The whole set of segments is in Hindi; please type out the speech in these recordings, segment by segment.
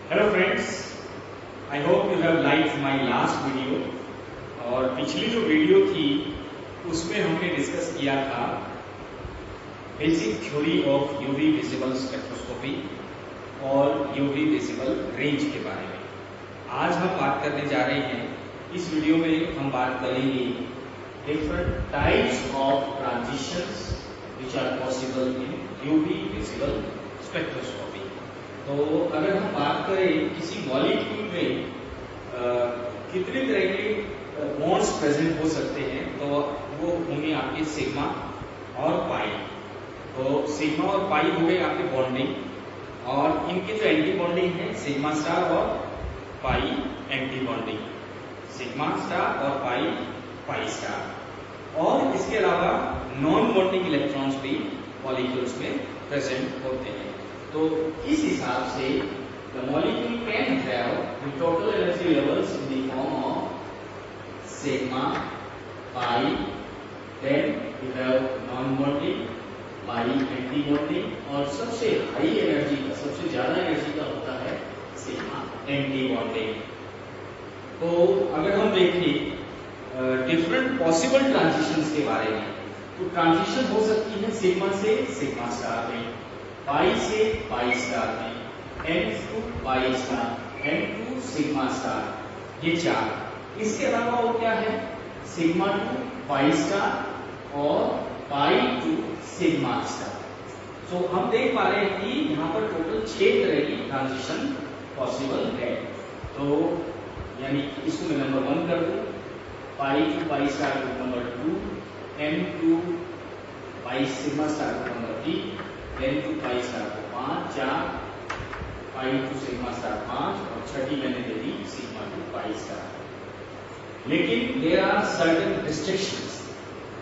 Hello friends, I hope you have liked my last video. और पिछली जो वीडियो थी उसमें हमने डिस्कस किया था basic theory of UV visible spectroscopy और यूवी विजिबल रेंज के बारे में। आज हम बात करने जा रहे हैं, इस वीडियो में हम बात करेंगे different types of transitions which are possible in UV visible spectroscopy. तो अगर हम बात करें किसी मॉलिक्यूल में कितने तरह के बॉन्ड्स प्रेजेंट हो सकते हैं, तो वो होंगे आपके सिग्मा और पाई। तो सिग्मा और पाई हो गए आपके बॉन्डिंग, और इनके जो एंटी बॉन्डिंग है सिग्मा स्टार और पाई एंटी बॉन्डिंग, सिग्मा स्टार और पाई स्टार। और इसके अलावा नॉन बॉन्डिंग इलेक्ट्रॉन्स भी मॉलिक्यूल्स में प्रेजेंट होते हैं। तो इस हिसाब से the molecule can have the total energy levels in the form of sigma, pi, then you have non-bonding, pi anti-bonding, और सबसे हाई एनर्जी का, सबसे ज्यादा एनर्जी का होता है सिग्मा एंटी-बॉन्डिंग। तो अगर हम देखें डिफरेंट पॉसिबल ट्रांजिशंस के बारे में, तो ट्रांजिशन हो सकती है सिग्मा से सिग्मा स्टार में, पाई से पाई स्टार में, n to pi star, n to sigma star, ये चार। इसके अलावा वो क्या है, सिग्मा टू पाई स्टार और पाई टू सिग्मा स्टार। तो हम देख पा रहे हैं कि यहाँ पर टोटल 6 तरह की ट्रांजिशन पॉसिबल है। तो यानी इसको मैं नंबर 1 कर दूं, पाई टू पाई स्टार को number 2, n to pi sigma star को number 3, n to pi star को 5, 4, पाई टू सिग्मा स्टार 5, और छठी मैंने दे दी सिग्मा टू पाई स्टार। लेकिन there are certain restrictions,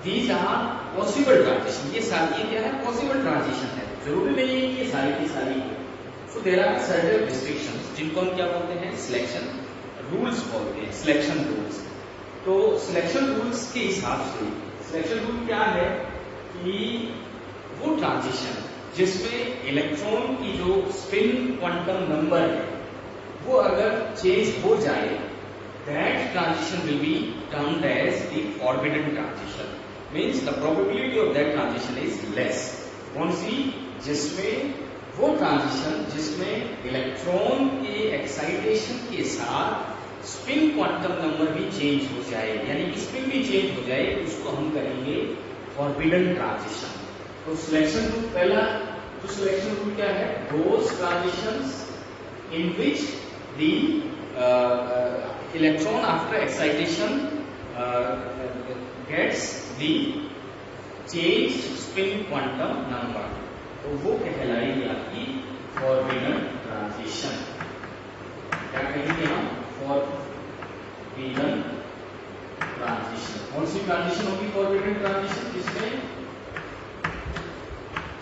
these are possible transition. ये क्या है, पॉसिबल ट्रांजिशन है, जरूरी नहीं है कि ये सारी की सारी हो। So there are certain restrictions, जिनको हम क्या बोलते हैं, सिलेक्शन रूल्स बोलते हैं, सिलेक्शन रूल्स। तो सिलेक्शन रूल्स के हिसाब से सिलेक्शन रूल क्या है कि वो ट्रांजिशन जिसमें इलेक्ट्रॉन की जो स्पिन क्वांटम नंबर है वो अगर चेंज हो जाए, that transition will be termed as the forbidden transition. Means the probability of that transition is less. कौन सी, जिसमें वो ट्रांजिशन जिसमें इलेक्ट्रॉन के एक्साइटेशन के साथ स्पिन क्वांटम नंबर भी चेंज हो जाए, यानी कि स्पिन भी चेंज हो जाए, उसको हम कहेंगे फॉरबिडन ट्रांजिशन। तो सिलेक्शन रूल पहला, तो सिलेक्शन रूल क्या है, those transitions in which the electron after excitation gets the change spin quantum number, तो वो कहलाएगी आपकी फॉरबिडन ट्रांजिशन। क्या कहेंगे हम, फॉरबिडन ट्रांजिशन। कौन सी ट्रांजिशन होगी फॉरबिडन ट्रांजिशन, जिसमें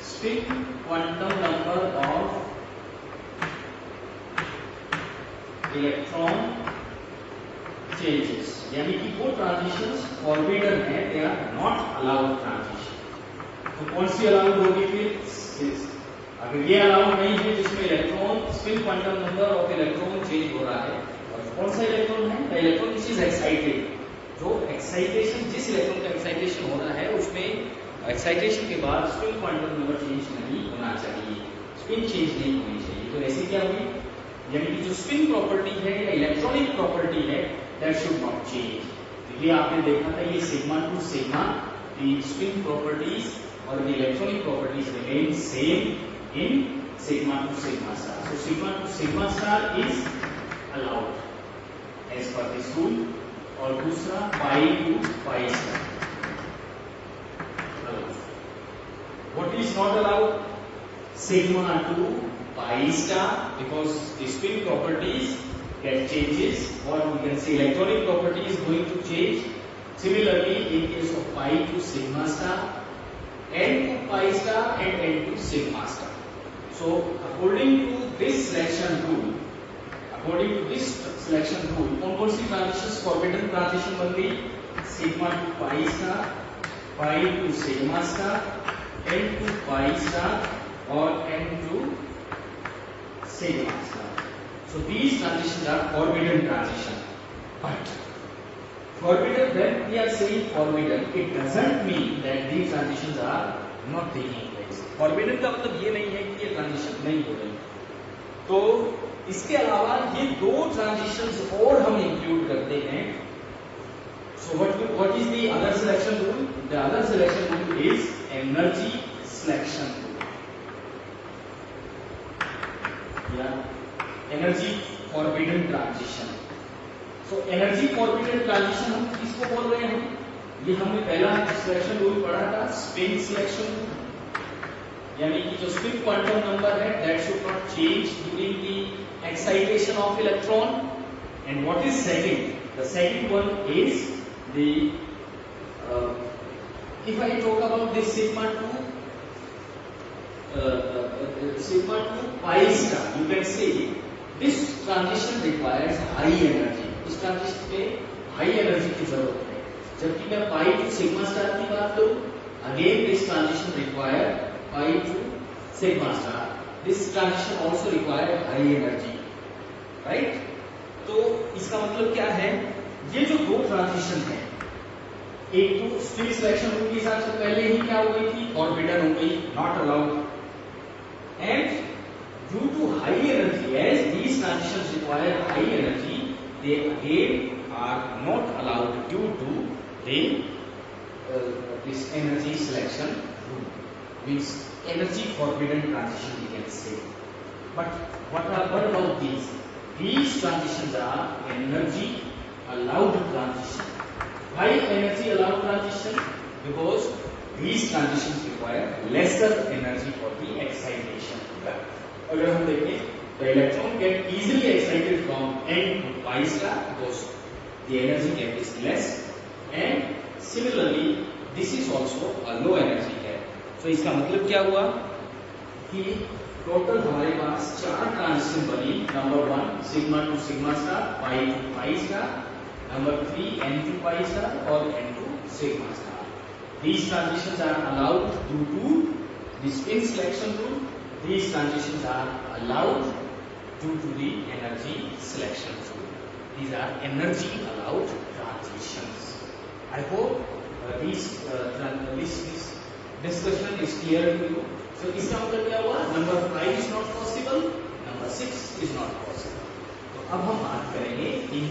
spin quantum number of electron changes, यानी कि वो ट्रांजिशंस फॉरबिडन है, they are not allowed transition. तो कौन सी अलाउड होगी फिर, अगर ये अलाउड नहीं है जिसमें electron spin quantum number of electron change हो रहा है, और कौन सा इलेक्ट्रॉन है, the electron which is excited, जो एक्साइटेशन, जिस इलेक्ट्रॉन का एक्साइटेशन हो रहा है उसमें एक्साइटेशन के बाद स्पिन क्वांटम नंबर चेंज नहीं होना चाहिए, स्पिन चेंज नहीं होनी चाहिए। तो ऐसी क्या हुई, यानी कि जो स्पिन प्रॉपर्टी है या इलेक्ट्रॉनिक प्रॉपर्टी है, दैट शुड नॉट चेंज। तो ये आपने देखा था, ये sigma to sigma, the spin properties और the electronic properties remain same in sigma to sigma star. So sigma to sigma star is allowed as per this rule, और दूसरा pi to pi star. What is not allowed? Sigma to pi star, because the spin properties get changes, or we can say electronic property is going to change. Similarly, in case of pi to sigma star, n to pi star and n to sigma star. So, according to this selection rule, कौन सी ट्रांजिशन फॉरबिडन ट्रांजिशन बन गई, sigma to pi star, pi to sigma star, n to pi star और n to sigma star. So these transitions are forbidden transition. But forbidden, when we are saying forbidden, it doesn't mean that these transitions are not taking place. Forbidden का मतलब ये नहीं है कि ये ट्रांजिशन नहीं हो रही. तो इसके अलावा ये दो ट्रांजिशंस और हम इंक्लूड करते हैं. So what is the other selection rule? The other selection rule is energy selection rule. Yeah, energy forbidden transition. So energy forbidden transition हम किसको बोल रहे हैं? ये हमने पहला सिलेक्शन रूल पढ़ा था, स्पिन सिलेक्शन रूल. यानी कि जो स्पिन क्वांटम नंबर है that should not change during the excitation of electron. And what is second? The second one is the if I talk about this sigma 2 pi star, you can say this transition requires high energy. इस ट्रांजिशन पे हाई एनर्जी की जरूरत है. जबकि मैं पाई टू सिग्मा स्टार की बात करूं, again this transition require pi to sigma star. This transition also require high energy, right? तो इसका मतलब क्या है? ये जो दो ट्रांजिशन है, एक तो स्पिन सिलेक्शन रूल के हिसाब से पहले ही क्या हो गई थी? फॉरबिडन हो गई, not allowed. And due to high energy, as these transitions require high energy, they again are not allowed due to the this energy selection rule, means energy forbidden transition we can say. But what about these? These transitions are energy allowed transition. Why energy allowed transition? Because these transitions require lesser energy for the excitation. अगर हम देखें, the electron get easily excited from n to pi star because the energy gap is less, and similarly this is also a low energy gap. So इसका मतलब क्या हुआ कि टोटल हमारे पास चार ट्रांजिशन बनी. Number 1 sigma to sigma star, pi to pi star. Number 3 n to pi star और n to sigma star. These transitions are allowed due to the spin selection rule. These transitions are allowed due to the energy selection rule. These are energy allowed transitions. I hope this discussion is clear to you. So इसका मतलब क्या हुआ? Number 5 is not possible, number 6 is not possible. तो अब हम बात करेंगे इन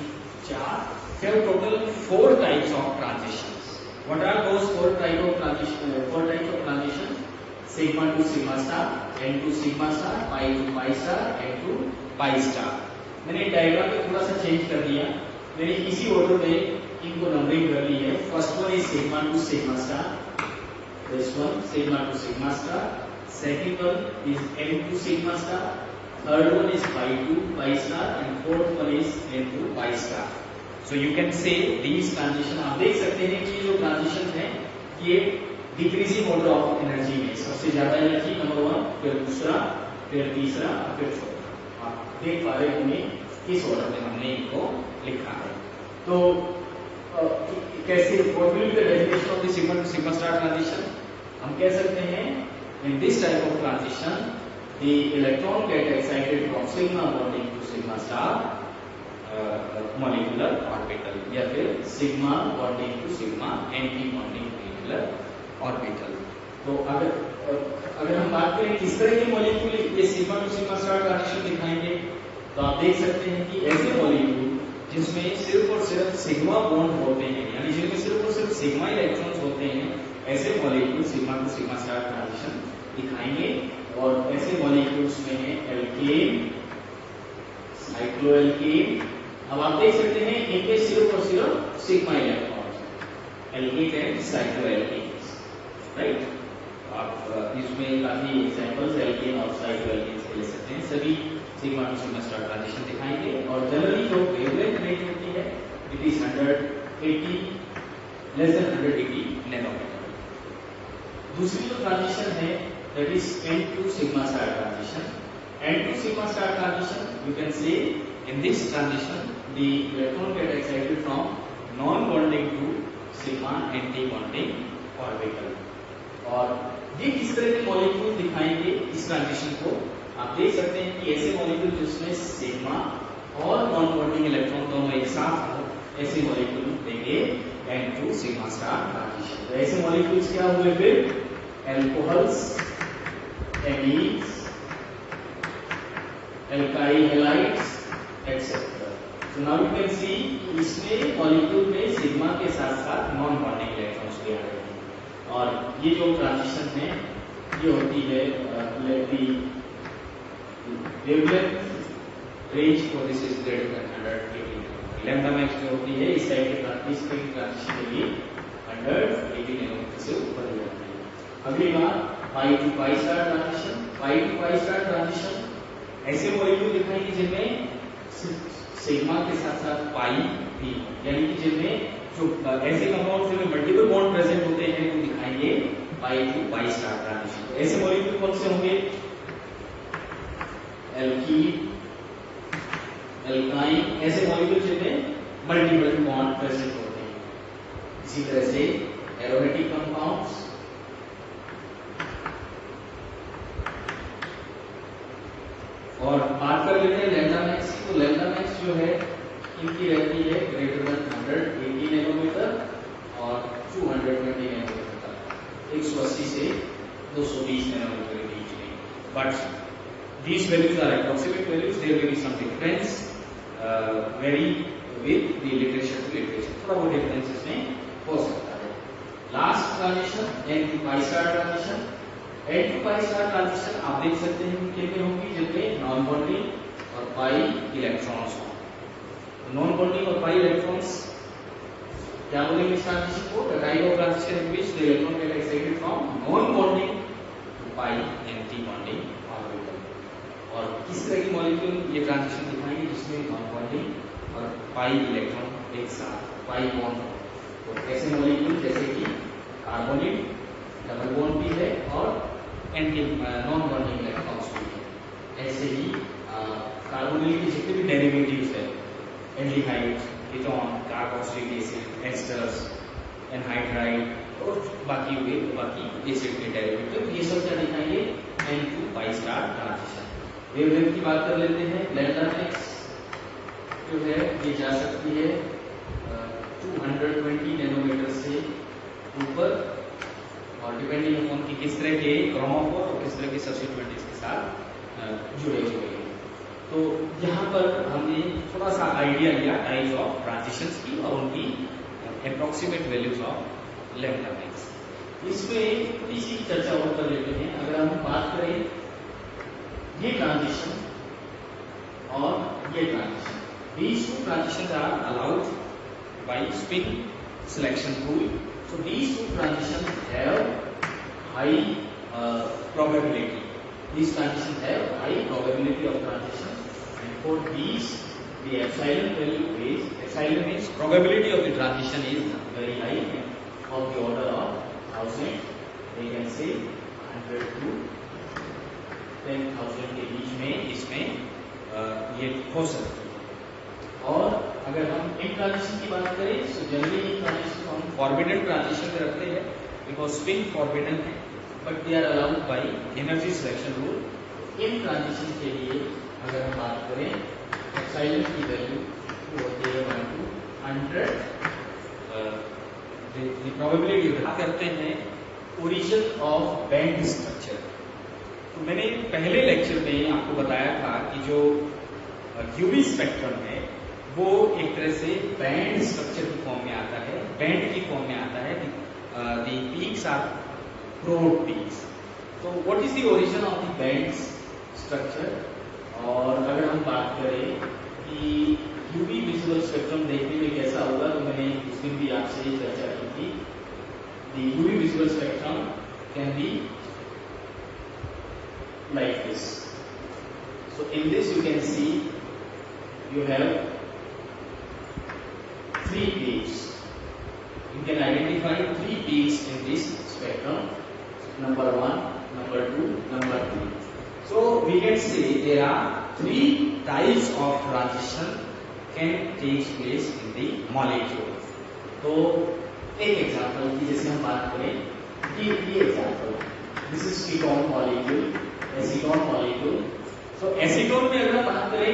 चार, we have total 4 types of transitions. What are those 4 types of transition? Sigma to sigma star, n to sigma star, pi to pi star, n to pi star. मैंने डायग्राम में थोड़ा सा चेंज कर दिया. मैंने इसी ऑर्डर में इनको नंबरिंग कर ली है. First one is sigma to sigma star, this one sigma to sigma star, second one is n to sigma star, third one is pi to pi star, and fourth one is n to pi star. So you can say these transition, आप देख सकते हैं कि जो ट्रांजिशन है ये डिक्रीजिंग ऑर्डर ऑफ एनर्जी में, सबसे ज्यादा एनर्जी नंबर 1, फिर दूसरा, फिर तीसरा, फिर चौथा. आप देख पा रहे होंगे किस ऑर्डर में हमने इनको लिखा है. तो कैसे what will be the definition of the sigma to sigma star transition? हम कह सकते हैं in this type of transition the electron get excited from sigma bonding to sigma star molecular orbital, या फिर sigma bonding to sigma anti bonding molecular orbital. तो अगर हम बात करें किस तरह के मॉलिक्यूल ये sigma to sigma star transition दिखाएंगे, तो आप देख सकते हैं कि ऐसे मॉलिक्यूल जिसमें सिर्फ और सिर्फ सिग्मा बॉन्ड होते हैं, यानी जिनमें सिर्फ और सिर्फ सिग्मा इलेक्ट्रॉन्स होते हैं, ऐसे molecule sigma to sigma star transition दिखाएंगे. और ऐसे मॉलिक्यूल्स में है एल्केन, साइक्लोएल्केन. अब आप देख सकते हैं इनके सिर्फ और सिर्फ sigma electrons, alkene and cycloalkane, right? आप इसमें काफी एग्जांपल्स एल्केन और साइक्लोएल्केन के ले सकते हैं. सभी sigma to sigma star transition दिखाएंगे. और जनरली जो वेवलेंथ रेंज होती है it is 180 less than 180 nanometre. दूसरी जो ट्रांजिशन है that is n to sigma star transition. n to sigma star transition, you can say in this transition the electron get excited from non bonding to sigma anti bonding orbital. और ये किस तरह के मॉलिक्यूल दिखाएंगे इस ट्रांजिशन को आप देख सकते हैं कि ऐसे मॉलिक्यूल जिसमें सिग्मा और नॉन बॉन्डिंग इलेक्ट्रॉन दोनों एक साथ हो, ऐसे मॉलिक्यूल देंगे N2 सिग्मा स्टार ट्रांजिशन। तो ऐसे मॉलिक्यूल्स क्या हुए फिर? Alcohols, amines, alkyl halides etcetera. तो नाउ यू कैन सी इसमें मॉलिक्यूल में सिग्मा के साथ साथ नॉन बॉन्डिंग इलेक्ट्रॉन्स भी आ रहे हैं। और ये जो ट्रांजिशन है ये होती है wavelength range for this is greater than 180 lambda max जो होती है इस टाइप के ट्रांजिशन के लिए 180 नैनोमीटर से ऊपर हो जाती है। अगली बात pi to pi star transition. Pi to pi star transition ऐसे मॉलिक्यूल दिखाएंगे जिनमें सिग्मा के साथ साथ पाई भी, यानी कि जिनमें जो ऐसे कंपाउंड जिनमें मल्टीपल बॉन्ड प्रेजेंट होते हैं वो दिखाएंगे पाई टू पाई स्टार ट्रांजिशन। तो ऐसे मॉलिक्यूल कौन से होंगे? एल्कीन, एल्काइन, ऐसे मॉलिक्यूल जिनमें मल्टीपल बॉन्ड प्रेजेंट होते हैं। इसी तरह से एरोमेटिक कंपाउंड्स, और बात कर लेते हैं लैम्डा मैक्स की। तो लैम्डा मैक्स जो है इनकी रहती है ग्रेटर देन 180 नैनोमीटर और 220 नैनोमीटर तक, 180 से 220 नैनोमीटर के बीच में। But these values are approximate values, there may be some difference, vary with the literature to literature, थोड़ा बहुत डिफरेंस इसमें हो सकता है। लास्ट ट्रांजिशन N2 पाई स्टार ट्रांजिशन। N2 पाई स्टार ट्रांजिशन आप देख सकते हैं कितने होंगी जिनमें नॉन बॉन्डिंग और पाई इलेक्ट्रॉन्स हो। नॉन बॉन्डिंग और पाई इलेक्ट्रॉन्स क्या बोलेंगे इस ट्रांजिशन को? The type of transition in which the electron get excited from non bonding to pi anti bonding orbital. और किस तरह की मॉलिक्यूल ये ट्रांजिशन दिखाएंगे जिसमें नॉन बॉन्डिंग और पाई इलेक्ट्रॉन एक साथ पाई बॉन्ड हो। तो ऐसे मॉलिक्यूल जैसे कि कार्बोनेट डबल बॉन्ड भी है और एंटी नॉन बॉन्डिंग इलेक्ट्रॉन्स भी है। ऐसे ही कार्बोनिल के जितने भी डेरिवेटिव्स है, aldehyde, ketone, carboxylic acid, asters, anhydride और बाकी एसिड के डेरिवेटिव, ये सब क्या दिखाएंगे? N2 पाई स्टार ट्रांजिशन। वेवलेंथ की बात कर लेते हैं। लैम्डा मैक्स जो है ये जा सकती है 220 नैनोमीटर से ऊपर, और डिपेंडिंग अपॉन कि किस तरह के क्रोमोफोर और किस तरह के सब्स्टिट्यूएंट इसके साथ जुड़े हुए हैं। तो यहाँ पर हमने थोड़ा सा आइडिया लिया टाइप्स ऑफ ट्रांजिशंस की और उनकी approximate values of lambda max. इसमें थोड़ी सी चर्चा और कर लेते हैं। अगर हम बात करें ये ट्रांजिशन और ये transition, these two transitions are allowed by spin selection rule. So these two transitions have high probability. These transitions have high probability of transition, and for these the epsilon value is, epsilon means probability of the transition is very high, of the order of 1000. They can say 100 to 10,000 के बीच में इसमें ये हो सकती है। और अगर हम इन ट्रांजिशन की बात करें तो जनरली इन ट्रांजिशन को हम फॉरबिडन ट्रांजिशन में रखते हैं, बिकॉज स्पिन फॉरबिडन है, but they are allowed by energy selection rule. इन ट्रांजिशन के लिए अगर हम बात करें एप्सिलॉन की वैल्यू होती है 1 to 100। द प्रोबेबिलिटी बात करते हैं ओरिजिन ऑफ बैंड स्ट्रक्चर। तो मैंने पहले लेक्चर में आपको बताया था कि जो यूवी स्पेक्ट्रम है वो एक तरह से बैंड स्ट्रक्चर की फॉर्म में आता है, बैंड की फॉर्म में आता है। The peaks are broad peaks. तो what is the origin of the band structure? और अगर हम बात करें कि यूवी विजुअल स्पेक्ट्रम देखने में कैसा होगा, तो मैंने उस दिन भी आपसे चर्चा की थी। The UV visual spectrum can be like this. So in this you can see you have 3 peaks. You can identify 3 peaks in this spectrum. Number 1, number 2, number 3. So we can say there are 3 types of transition can take place in the molecule. तो एक एग्जांपल की जैसे हम बात करें, ये example, this is ketone molecule, aceton molecule, तो एसीटोन में अगर हम बात करें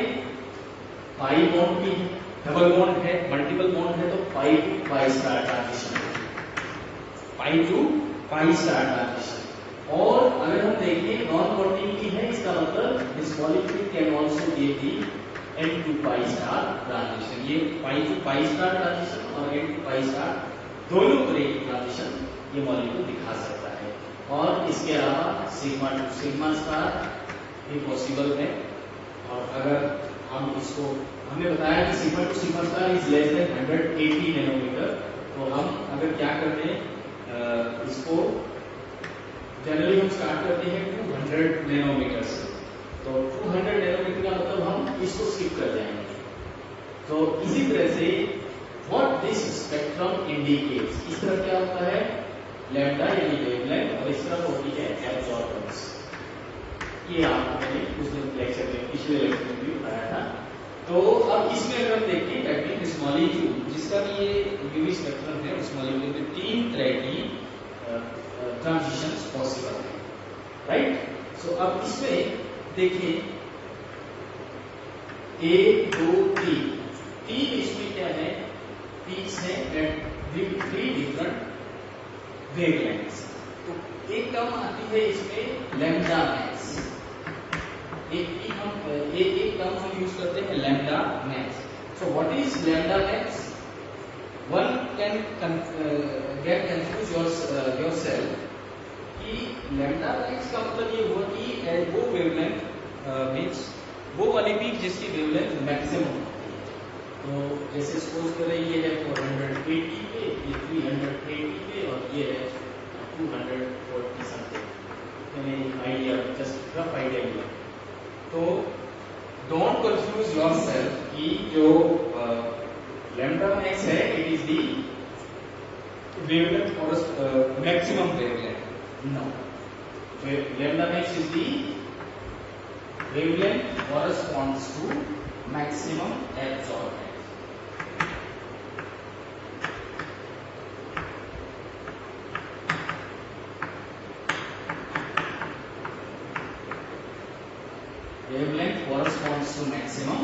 पाई बॉन्ड भी है, डबल बॉन्ड है, मल्टीपल बॉन्ड है, तो pi to pi star transition, pi to pi star transition. और अगर हम देखें नॉन कॉन्टिन्यूटी है, इसका मतलब this molecule can also give the n to pi star transition. ये pi to pi star transition और एन टू पाई स्टार दोनों तरह की ट्रांजिशन ये मॉलिक्यूल दिखा सकता है। और इसके अलावा सिग्मा टू सिग्मा स्टार भी पॉसिबल है। और अगर हम इसको, हमने बताया कि sigma to sigma star is less than 180 nanometre, तो हम अगर क्या करते हैं इसको जनरली हम स्टार्ट करते हैं 200 नैनोमीटर से। तो 200 नैनोमीटर का मतलब हम इसको स्किप कर जाएंगे। तो इसी तरह से व्हाट दिस स्पेक्ट्रम इंडिकेट्स, इस तरह क्या होता है लैम्डा यानी वेवलेंथ, और इस तरफ होती है एब्जॉर्बेंस। ये आपको मैंने उस दिन लेक्चर में, पिछले लेक्चर में भी बताया था। तो अब इसमें अगर हम देखें दैट मीन दिस मॉलिक्यूल जिसका भी ये यूवी स्पेक्ट्रम है, उस मॉलिक्यूल में 3 तरह की ट्रांजिशंस पॉसिबल है, राइट। सो अब इसमें देखिए 1 2 3 इसमें क्या है, पीक्स है एट 3 डिफरेंट वेवलेंथ्स। तो एक टर्म आती है इसमें लैम्डा मैक्स, एक टर्म हम यूज करते हैं lambda max. So what is lambda max? One can get confuse yourself कि लैम्डा मैक्स का मतलब ये हुआ कि वो वेवलेंथ मींस वो वाली पीक जिसकी वेवलेंथ मैक्सिमम होती है। तो जैसे सपोज करें ये है 480 पे, ये 380 पे, और ये है 240 something. Idea, just rough idea लिया। तो डोंट कंफ्यूज योरसेल्फ कि जो लैम्डा मैक्स है इट इज दी वेवलेंथ और maximum wavelength. No, lambda max is the wavelength corresponds to maximum absorbance. Wavelength corresponds to maximum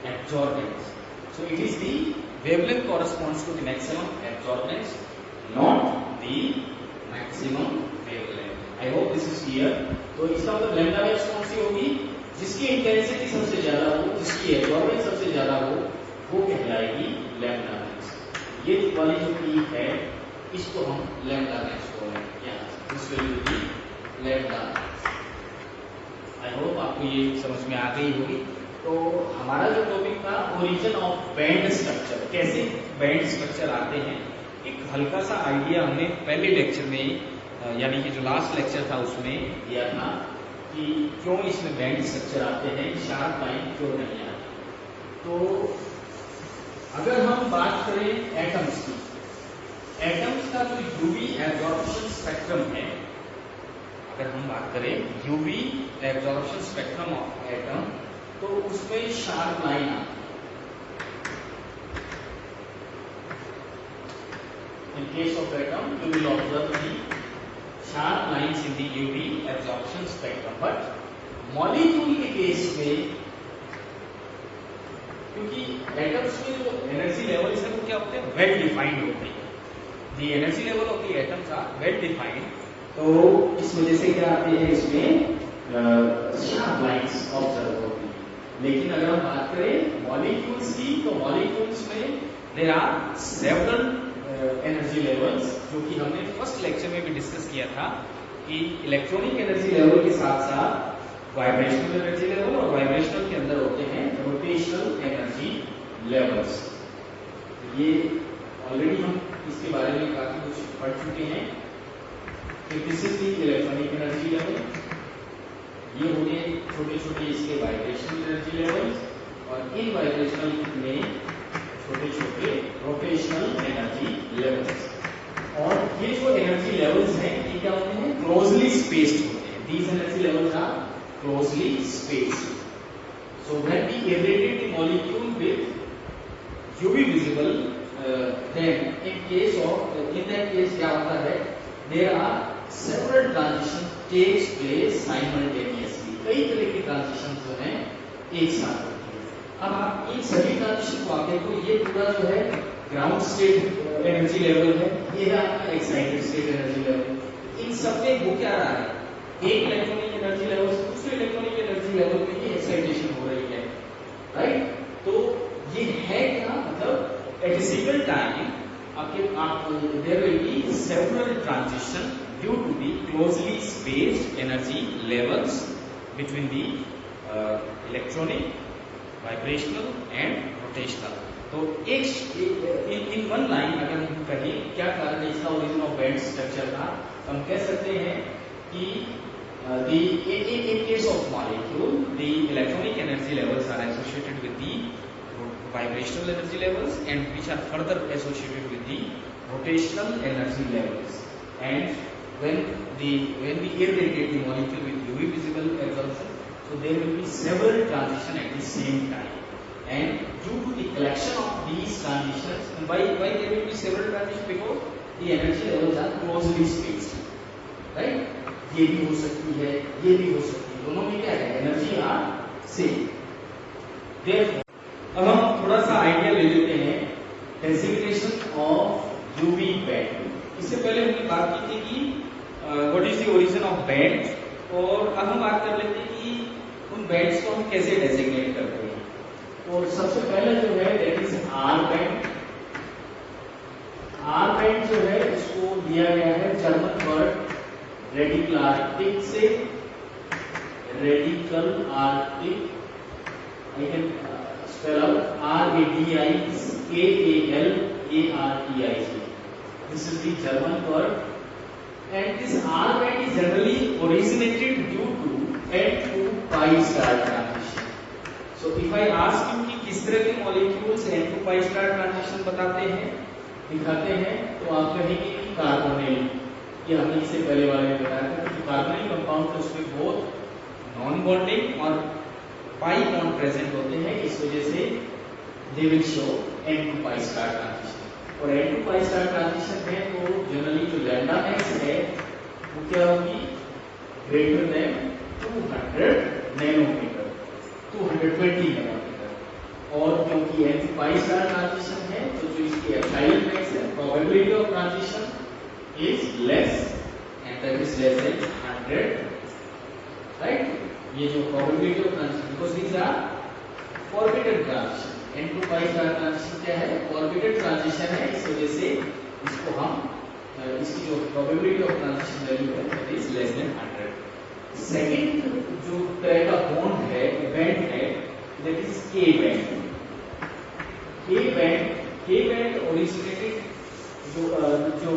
absorbance. So it is the wavelength corresponds to the maximum absorbance, not the maximum wavelength. I hope this is clear. तो इसका मतलब लैम्डा मैक्स कौन सी होगी? जिसकी इंटेंसिटी सबसे ज्यादा हो, जिसकी एब्जॉर्बेंस सबसे ज्यादा हो, वो कहलाएगी लैम्डा मैक्स। ये वाली जो पीक है इसको हम लैम्डा मैक्स बोलेंगे। यहाँ this will be lambda max. I hope आपको ये समझ में आ गई होगी। तो हमारा जो टॉपिक था ओरिजिन ऑफ बैंड स्ट्रक्चर, कैसे बैंड स्ट्रक्चर आते हैं, एक हल्का सा आइडिया हमने पहले लेक्चर में यानी कि जो लास्ट लेक्चर था उसमें दिया था कि क्यों इसमें बैंड स्ट्रक्चर आते हैं, शार्प लाइन क्यों नहीं आती। तो अगर हम बात करें एटम्स की, एटम्स का जो यूवी एब्जॉर्प्शन स्पेक्ट्रम है, अगर हम बात करें UV absorption spectrum of atom, तो उसमें शार्प लाइन आती है। In case of atom you will observe the sharp lines in the UV absorption spectrum, but molecule के केस में क्योंकि एटम्स में जो एनर्जी लेवल्स है वो क्या होते हैं, वेल डिफाइंड होते हैं। The energy level of the atoms are well defined, तो इस वजह से क्या आते हैं इसमें शार्प लाइंस ऑब्जर्व होती है। लेकिन अगर हम बात करें मॉलिक्यूल्स की, तो मॉलिक्यूल्स में there are several energy levels, जो कि हमने फर्स्ट लेक्चर में भी डिस्कस किया था कि इलेक्ट्रॉनिक एनर्जी लेवल के साथ साथ वाइब्रेशनल एनर्जी लेवल, और वाइब्रेशनल के अंदर होते हैं रोटेशनल एनर्जी लेवल्स। ये ऑलरेडी हम इसके बारे में काफी कुछ पढ़ चुके हैं कि this is the electronic energy level, ये हो गए छोटे छोटे इसके वाइब्रेशनल एनर्जी लेवल्स, और इन वाइब्रेशनल में छोटे छोटे रोटेशनल एनर्जी लेवल्स। और ये जो एनर्जी लेवल्स हैं ये क्या होते हैं, क्लोजली स्पेस्ड होते हैं। These energy levels are closely spaced. So when we irradiate the molecule with UV visible, then in that case क्या होता है, there are several transitions takes place simultaneously, कई तरह की ट्रांजिशन जो है एक साथ होती है। अब आप इन सभी ट्रांजिशन को आप देखो, ये पूरा जो है ग्राउंड स्टेट एनर्जी लेवल है, ये है आपका एक्साइटेड स्टेट एनर्जी लेवल। इन सब में वो क्या रहा है, एक इलेक्ट्रॉनिक एनर्जी लेवल से दूसरे इलेक्ट्रॉनिक एनर्जी लेवल में ही एक्साइटेशन हो रही है, राइट। तो ये है क्या, मतलब एट ए सिंगल टाइम आप there will be several transition due to the closely spaced energy levels between the electronic, vibrational and rotational. तो एक इन वन लाइन अगर हम कहें क्या कारण है इसका ओरिजिन ऑफ बैंड स्ट्रक्चर का, हम कह सकते हैं कि in case of molecule the electronic energy levels are associated with the vibrational energy levels and which are further associated with the rotational energy levels, and when we irradiate the molecule with UV visible absorption, so there will be several transition at the same time, and due to the collection of these transitions, and why there will be several transitions, because the energy levels are closely spaced, right। ये भी हो सकती है, ये भी हो सकती है, दोनों में क्या है, एनर्जी आर सेम। अब हम थोड़ा सा आइडिया ले लेते हैं डेजिग्नेशन ऑफ यूवी बैंड। इससे पहले हमने बात की थी कि what is the origin of band, और अब हम बात कर लेते हैं कि उन बैंड्स को हम कैसे डेजिग्नेट करते हैं। और सबसे पहले जो है that is R band. R band जो है इसको दिया गया है जर्मन वर्ड रेडिकल आर्टिक से, radical artic, I can spell out RADICALARTIC. This is the German word, and this R band is generally originated due to N2 pi star transition. So if I ask you कि किस तरह के molecules N2 pi star transition बताते हैं, दिखाते हैं, तो आप कहेंगे कि कार्बोनिल, ये हमने इससे पहले वाले में बताया था कि कार्बोनिल कंपाउंड है उसमें बोथ नॉन बॉन्डिंग और पाई बॉन्ड प्रेजेंट होते हैं, इस वजह से they will show N2 pi star transition. और N2 pi star ट्रांजिशन है तो जनरली जो लैम्डा मैक्स है वो क्या होगी, ग्रेटर देन 200 नैनोमीटर, 220 नैनोमीटर। और क्योंकि N2 pi star ट्रांजिशन है तो जो इसकी एप्साइलन मैक्स है, probability of transition is less and that is less than 100, right. ये जो probability of transition, because these are forbidden transition, N2 pi star transition क्या है, फॉरबिडन ट्रांजिशन है, इस वजह से इसको हम इसकी जो प्रोबेबिलिटी ऑफ ट्रांजिशन वैल्यू है that is less than 100। Second जो तरह का बॉन्ड है, बैंड है, that is K band. K band originated जो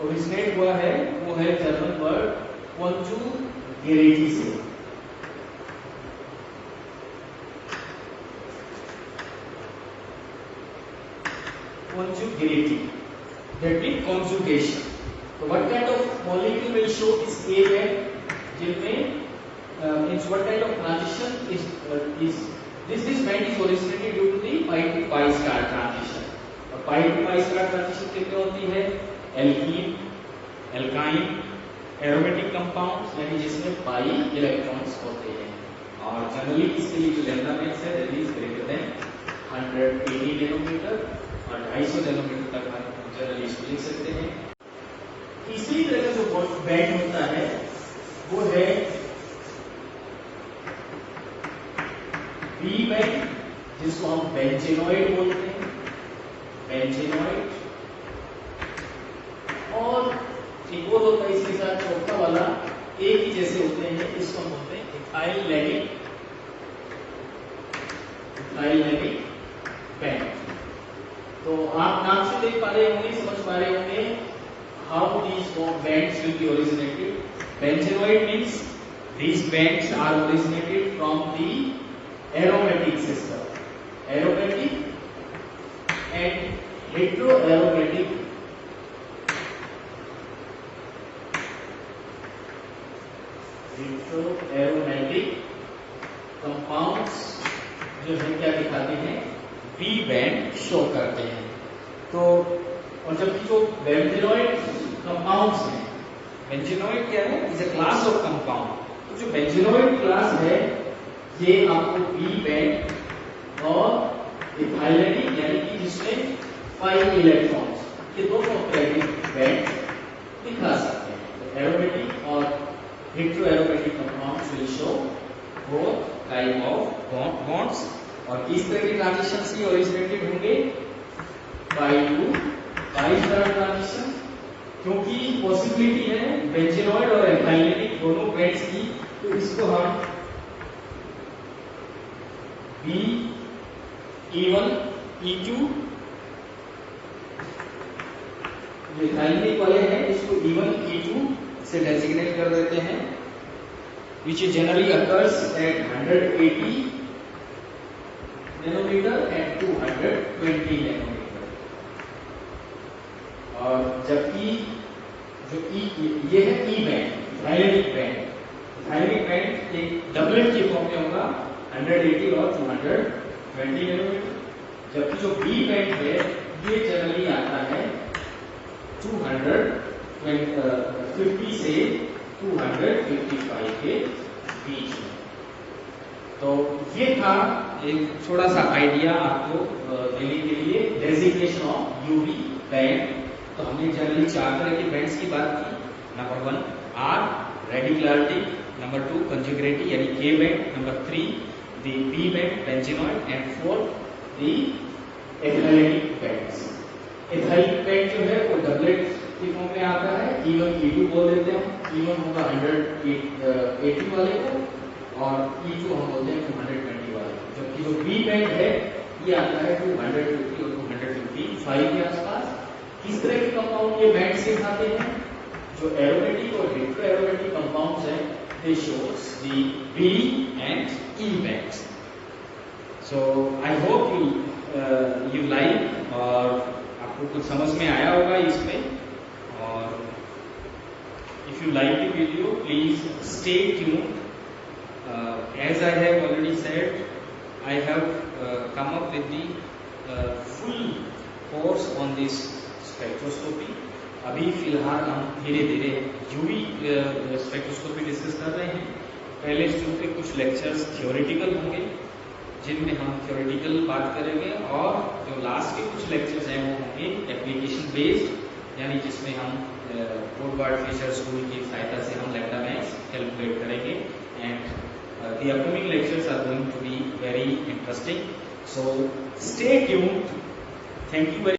ओरिजिनेट हुआ है वो है जर्मन वर्ड कॉन्जुगेरेटी से। Conjugating, that means conjugation. So what kind of molecule will show this K band? जिनमें means what kind of transition is this band is originated due to the pi to pi star transition. और pi to pi star transition कितने होती है, एल्कीन, एल्काइन, एरोमेटिक कंपाउंड्स, यानी जिसमें पाई इलेक्ट्रॉन्स होते हैं। और जनरली इसके लिए जो लैम्डा मैक्स है that is greater than 180 nanometre और 250 नैनोमीटर तक हम जनरली इसको लिख सकते हैं। तीसरी तरह का जो बैंड होता है वो है बी बैंड, जिसको हम बेंजेनॉइड बोलते हैं, बेंजेनॉइड। और एक और होता है इसके साथ चौथा वाला, एक ही जैसे होते हैं, इसको हम बोलते हैं इथाइल लेविक बैंड। तो आप नाम से देख पा रहे होंगे, समझ पा रहे होंगे how these bands will be originated. Benzenoid means these bands are originated from the aromatic system, aromatic and heteroaromatic compounds जो है क्या दिखाते हैं, बी बैंड शो करते हैं। तो और जबकि जो बेंजेनॉइड कंपाउंड्स हैं, बेंजेनॉइड क्या है, is a class of compound, तो तो जो बेंजीनोइड क्लास है ये आपको पी बैंड और इथाइलेटिक यानी कि जिसमें 5 इलेक्ट्रॉन्स ये दोनों बैंड दिखा सकते हैं। तो एरोमेटिक और heteroaromatic compounds will show both type of bonds. और किस तरह के ट्रांजिशंस ही ओरिजिनेटेड होंगे? बाय टू बाई तरह ट्रांजिशन, क्योंकि पॉसिबिलिटी है बेंजीनोइड और एथाइलेटिक दोनों बैंड्स की, तो इसको हम बी E1 E2 एथाइलेटिक वाले हैं इसको E1 E2 से डेजिग्नेट कर देते हैं, which generally occurs at 180 nanometre and 220 nanometre. और जबकि जो ये है ई बैंड, इथाइलेटिक बैंड, इथाइलेटिक बैंड एक डबलेट के फॉर्म में होगा 180 और 220 नैनोमीटर। जबकि जो बी बैंड है ये जनरली आता है 250 से 255 के बीच में। तो ये था एक थोड़ा सा आइडिया आपको देने के लिए डेजिग्नेशन ऑफ यूवी बैंड। तो हमने जनरली 4 तरह के बैंड्स की बात की। Number 1 R radicularity, number 2 conjugative यानी K band, number 3 the B band benzenoid and 4 the ethylenic bands. Ethylenic band जो है वो डबलेट के फॉर्म में आता है, E1 E2 बोल देते हैं। E1 होगा 180 वाले को और E2 हम बोलते हैं 220 वाले। जबकि जो बी बैंड है ये आता है 250 और 255 के आसपास। किस तरह के कंपाउंड ये बैंड से खाते हैं? जो एरोमेटिक और हेटेरोएरोमेटिक कंपाउंड्स हैं they shows the B and E bands. So I hope you like और आपको कुछ समझ में आया होगा इसमें। और if you like the video, please stay tuned. As I have already said, I have come up with the full course on this spectroscopy. अभी फिलहाल हम धीरे धीरे यूवी स्पेक्ट्रोस्कोपी डिस्कस कर रहे हैं। पहले स्टेज पे कुछ लेक्चर्स थियोरेटिकल होंगे जिनमें हम थियोरेटिकल बात करेंगे, और जो लास्ट के कुछ लेक्चर्स हैं वो होंगे एप्लीकेशन बेस्ड, यानी जिसमें हम वुडवार्ड फिशर स्कूल की सहायता से हम लैम्डा मैक्स कैलकुलेट करेंगे। And the upcoming lectures are going to be very interesting, so stay tuned. Thank you very